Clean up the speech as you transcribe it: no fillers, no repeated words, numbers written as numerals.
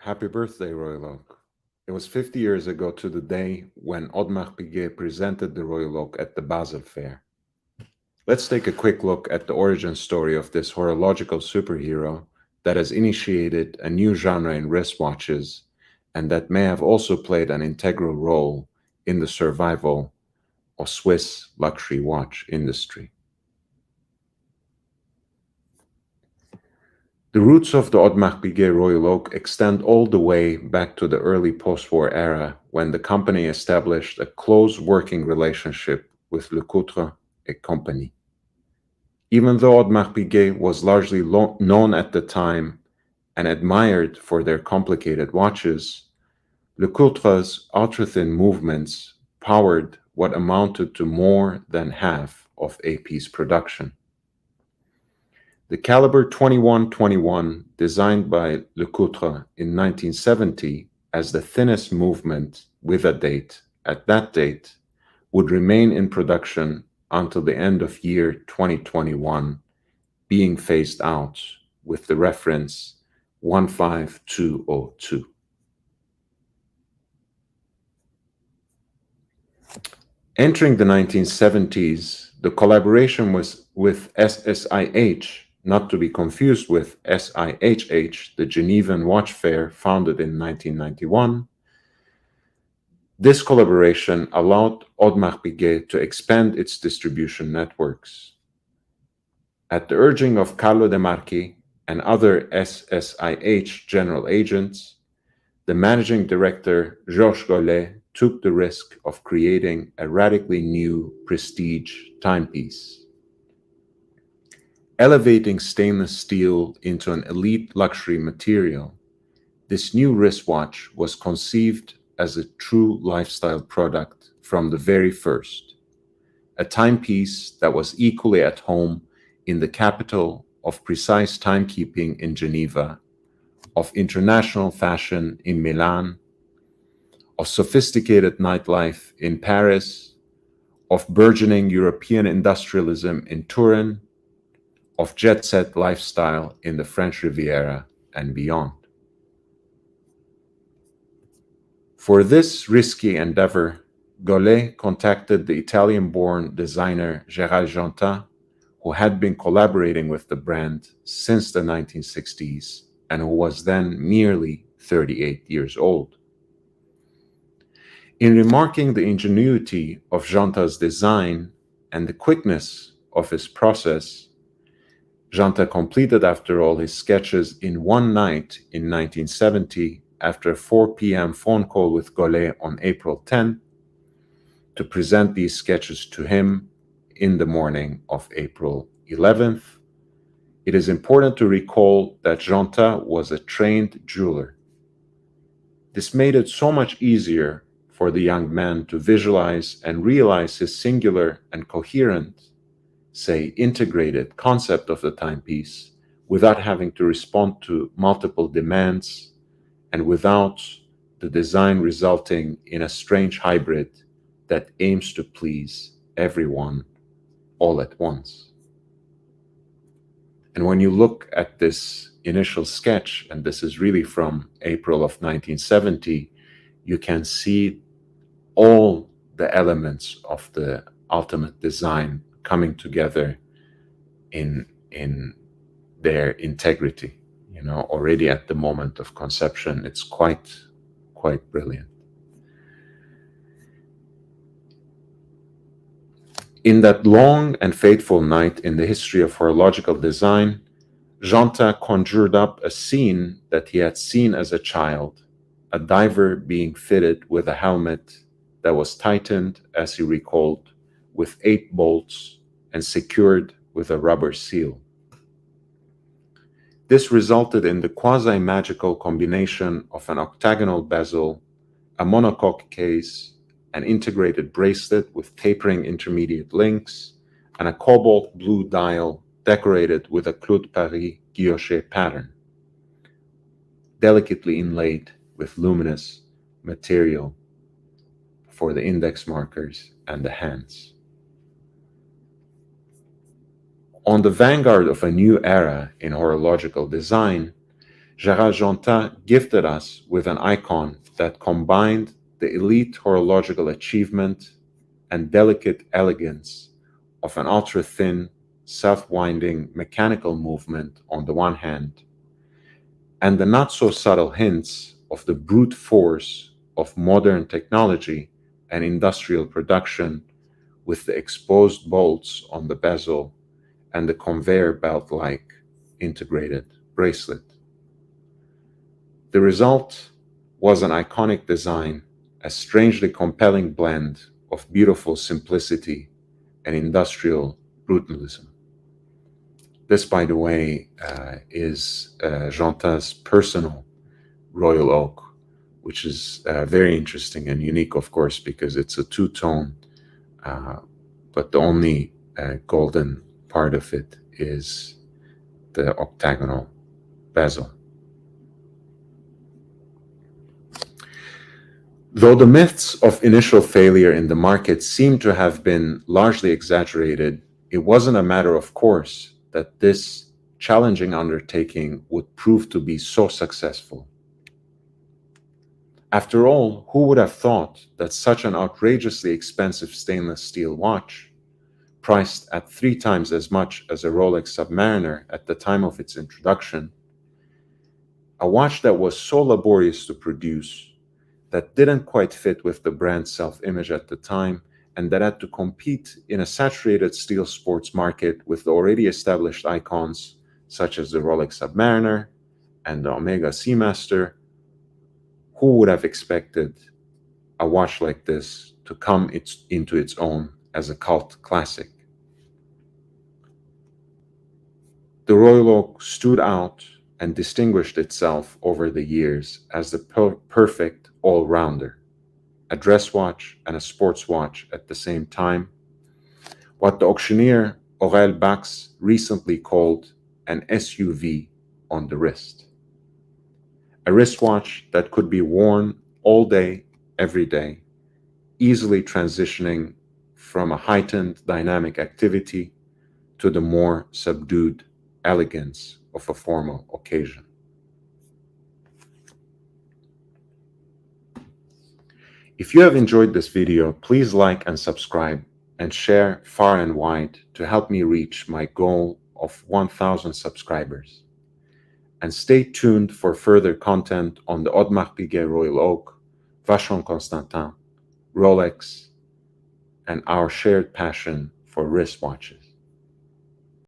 Happy birthday, Royal Oak. It was 50 years ago to the day when Audemars Piguet presented the Royal Oak at the Basel Fair. Let's take a quick look at the origin story of this horological superhero that has initiated a new genre in wristwatches and that may have also played an integral role in the survival of Swiss luxury watch industry. The roots of the Audemars Piguet Royal Oak extend all the way back to the early post-war era when the company established a close working relationship with Lecoutre et Compagnie. Even though Audemars Piguet was largely known at the time and admired for their complicated watches, Lecoutre's ultra-thin movements powered what amounted to more than half of AP's production. The caliber 2121, designed by Lecoutre in 1970 as the thinnest movement with a date at that date, would remain in production until the end of year 2021, being phased out with the reference 15202. Entering the 1970s, the collaboration was with SSIH, not to be confused with SIHH, the Genevan Watch Fair founded in 1991. This collaboration allowed Audemars Piguet to expand its distribution networks. At the urging of Carlo De Marchi and other SSIH general agents, the managing director, Georges Gollet, took the risk of creating a radically new prestige timepiece. Elevating stainless steel into an elite luxury material, this new wristwatch was conceived as a true lifestyle product from the very first, a timepiece that was equally at home in the capital of precise timekeeping in Geneva, of international fashion in Milan, of sophisticated nightlife in Paris, of burgeoning European industrialism in Turin, of jet-set lifestyle in the French Riviera and beyond. For this risky endeavor, Gollet contacted the Italian-born designer Gérald Genta, who had been collaborating with the brand since the 1960s and who was then merely 38 years old. In remarking the ingenuity of Genta's design and the quickness of his process, Genta completed, after all, his sketches in one night in 1970 after a 4 p.m. phone call with Gollet on April 10 to present these sketches to him in the morning of April 11th. It is important to recall that Genta was a trained jeweler. This made it so much easier for the young man to visualize and realize his singular and coherent, say, integrated concept of the timepiece without having to respond to multiple demands and without the design resulting in a strange hybrid that aims to please everyone all at once. And when you look at this initial sketch, and this is really from April of 1970, you can see all the elements of the ultimate design coming together in their integrity. Already at the moment of conception, it's quite brilliant. In that long and fateful night in the history of horological design, Genta conjured up a scene that he had seen as a child, a diver being fitted with a helmet that was tightened, as he recalled, with 8 bolts and secured with a rubber seal. This resulted in the quasi-magical combination of an octagonal bezel, a monocoque case, an integrated bracelet with tapering intermediate links, and a cobalt blue dial decorated with a Clou de Paris guilloché pattern, delicately inlaid with luminous material for the index markers and the hands. On the vanguard of a new era in horological design, Gérald Genta gifted us with an icon that combined the elite horological achievement and delicate elegance of an ultra-thin, self-winding mechanical movement on the one hand, and the not-so-subtle hints of the brute force of modern technology and industrial production with the exposed bolts on the bezel and the conveyor belt-like integrated bracelet. The result was an iconic design, a strangely compelling blend of beautiful simplicity and industrial brutalism. This, by the way, is Genta's personal Royal Oak, which is very interesting and unique, of course, because it's a two-tone, but the only golden part of it is the octagonal bezel. Though the myths of initial failure in the market seem to have been largely exaggerated, it wasn't a matter of course that this challenging undertaking would prove to be so successful. After all, who would have thought that such an outrageously expensive stainless steel watch, priced at 3 times as much as a Rolex Submariner at the time of its introduction, a watch that was so laborious to produce, that didn't quite fit with the brand's self-image at the time, and that had to compete in a saturated steel sports market with the already established icons such as the Rolex Submariner and the Omega Seamaster, who would have expected a watch like this to come into its own as a cult classic? The Royal Oak stood out and distinguished itself over the years as the perfect all-rounder, a dress watch and a sports watch at the same time, what the auctioneer Aurel Bax recently called an SUV on the wrist. A wristwatch that could be worn all day, every day, easily transitioning from a heightened dynamic activity to the more subdued elegance of a formal occasion. If you have enjoyed this video, please like and subscribe and share far and wide to help me reach my goal of 1,000 subscribers. And stay tuned for further content on the Audemars Piguet Royal Oak, Vacheron Constantin, Rolex, and our shared passion for wristwatches.